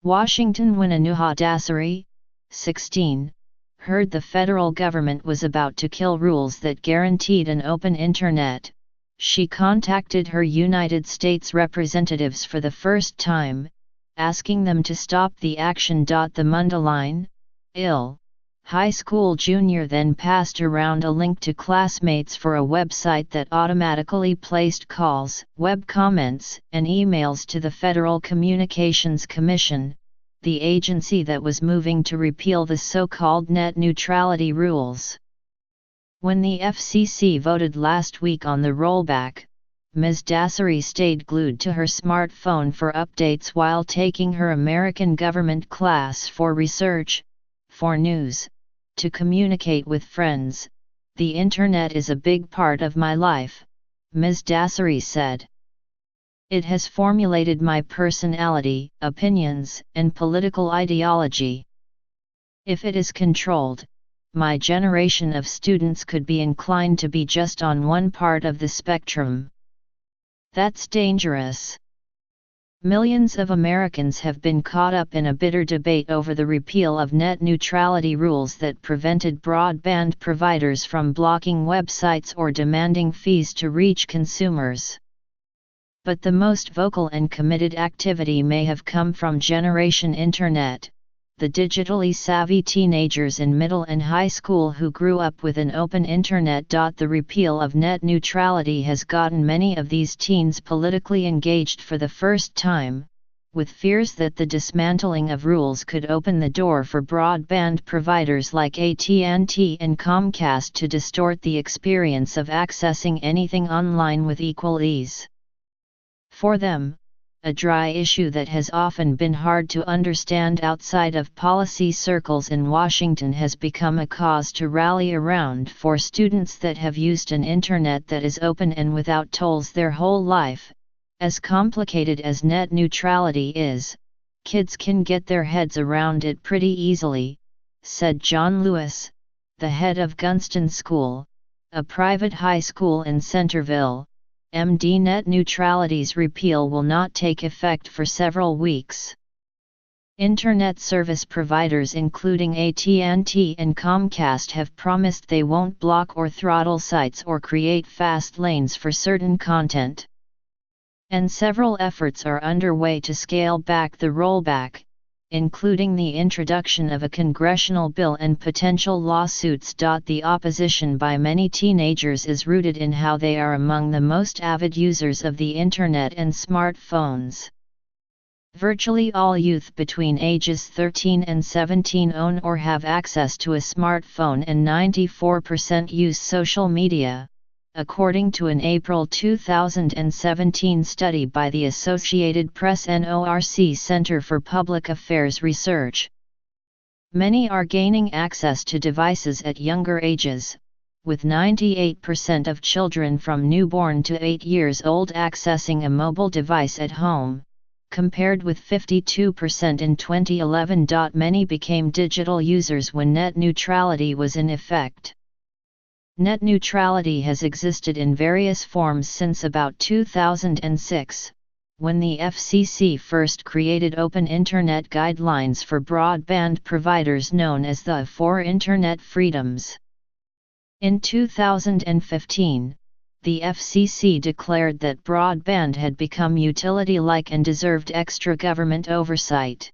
Washington Winnenuha Dasari, 16, heard the federal government was about to kill rules that guaranteed an open internet. She contacted her United States representatives for the first time, asking them to stop the action. The Mundelein, ill. High school junior then passed around a link to classmates for a website that automatically placed calls, web comments, and emails to the Federal Communications Commission, the agency that was moving to repeal the so-called net neutrality rules. When the FCC voted last week on the rollback, Ms. Dasari stayed glued to her smartphone for updates while taking her American government class for research, for news, to communicate with friends. The internet is a big part of my life, Ms. Dasari said. It has formulated my personality, opinions, and political ideology. If it is controlled, my generation of students could be inclined to be just on one part of the spectrum. That's dangerous. Millions of Americans have been caught up in a bitter debate over the repeal of net neutrality rules that prevented broadband providers from blocking websites or demanding fees to reach consumers. But the most vocal and committed activity may have come from Generation Internet, the digitally savvy teenagers in middle and high school who grew up with an open internet. The repeal of net neutrality has gotten many of these teens politically engaged for the first time, with fears that the dismantling of rules could open the door for broadband providers like AT&T and Comcast to distort the experience of accessing anything online with equal ease. For them, a dry issue that has often been hard to understand outside of policy circles in Washington has become a cause to rally around for students that have used an internet that is open and without tolls their whole life. As complicated as net neutrality is, kids can get their heads around it pretty easily, said John Lewis, the head of Gunston School, a private high school in Centerville. MD. Net neutrality's repeal will not take effect for several weeks. Internet service providers including AT&T and Comcast have promised they won't block or throttle sites or create fast lanes for certain content. And several efforts are underway to scale back the rollback, including the introduction of a congressional bill and potential lawsuits. The opposition by many teenagers is rooted in how they are among the most avid users of the internet and smartphones. Virtually all youth between ages 13 and 17 own or have access to a smartphone, and 94% use social media, according to an April 2017 study by the Associated Press NORC Center for Public Affairs Research. Many are gaining access to devices at younger ages, with 98% of children from newborn to 8 years old accessing a mobile device at home, compared with 52% in 2011. Many became digital users when net neutrality was in effect. Net neutrality has existed in various forms since about 2006, when the FCC first created open internet guidelines for broadband providers known as the 4 Internet Freedoms. In 2015, the FCC declared that broadband had become utility-like and deserved extra government oversight.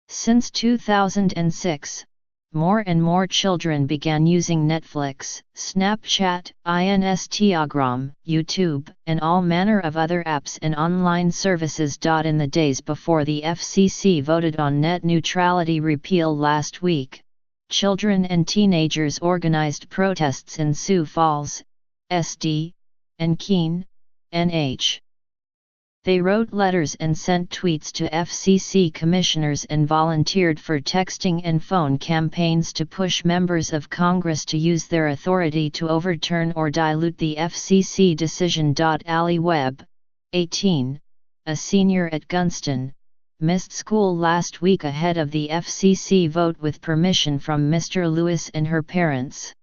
Since 2006, more and more children began using Netflix, Snapchat, Instagram, YouTube, and all manner of other apps and online services. In the days before the FCC voted on net neutrality repeal last week, children and teenagers organized protests in Sioux Falls, SD, and Keene, NH. They wrote letters and sent tweets to FCC commissioners and volunteered for texting and phone campaigns to push members of Congress to use their authority to overturn or dilute the FCC decision. Ali Webb, 18, a senior at Gunston, missed school last week ahead of the FCC vote with permission from Mr. Lewis and her parents.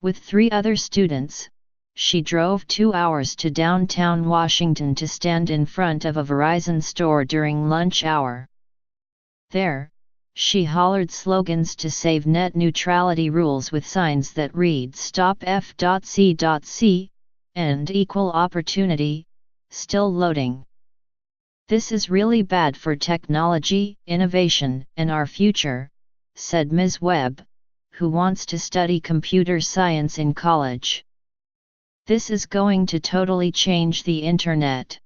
With 3 other students, she drove 2 hours to downtown Washington to stand in front of a Verizon store during lunch hour. There, she hollered slogans to save net neutrality rules with signs that read "Stop F.C.C." and "Equal Opportunity," still loading. "This is really bad for technology, innovation, and our future," said Ms. Webb, who wants to study computer science in college. "This is going to totally change the Internet."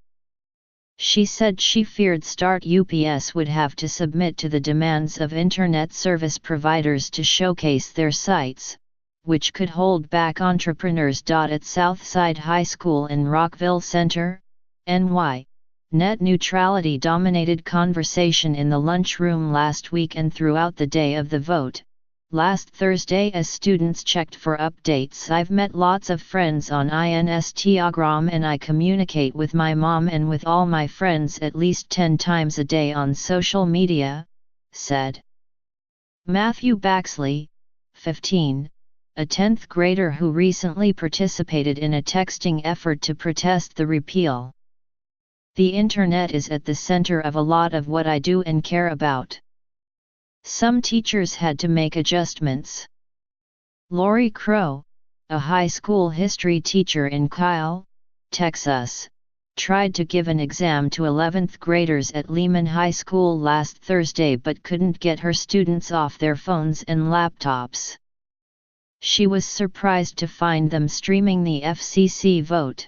She said she feared Start UPS would have to submit to the demands of Internet service providers to showcase their sites, which could hold back entrepreneurs. At Southside High School in Rockville Center, NY, net neutrality dominated conversation in the lunchroom last week and throughout the day of the vote. Last Thursday, as students checked for updates, "I've met lots of friends on Instagram and I communicate with my mom and with all my friends at least 10 times a day on social media," said Matthew Baxley, 15, a 10th grader who recently participated in a texting effort to protest the repeal. "The Internet is at the center of a lot of what I do and care about. Some teachers had to make adjustments." Lori Crow, a high school history teacher in Kyle, Texas, tried to give an exam to 11th graders at Lehman High School last Thursday but couldn't get her students off their phones and laptops. She was surprised to find them streaming the FCC vote.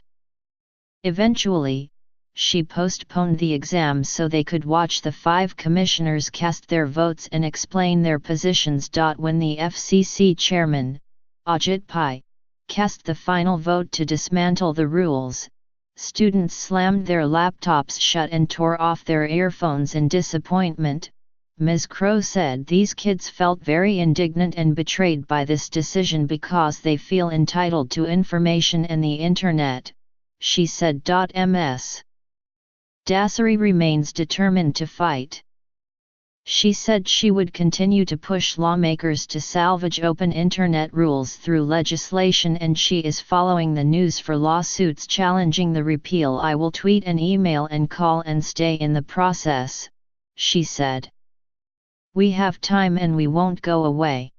Eventually, she postponed the exam so they could watch the 5 commissioners cast their votes and explain their positions. When the FCC chairman, Ajit Pai, cast the final vote to dismantle the rules, students slammed their laptops shut and tore off their earphones in disappointment. Ms. Crow said these kids felt very indignant and betrayed by this decision because they feel entitled to information and the Internet, she said. Ms. Dassery remains determined to fight. She said she would continue to push lawmakers to salvage open Internet rules through legislation, and she is following the news for lawsuits challenging the repeal. "I will tweet and email and call and stay in the process," she said. "We have time and we won't go away."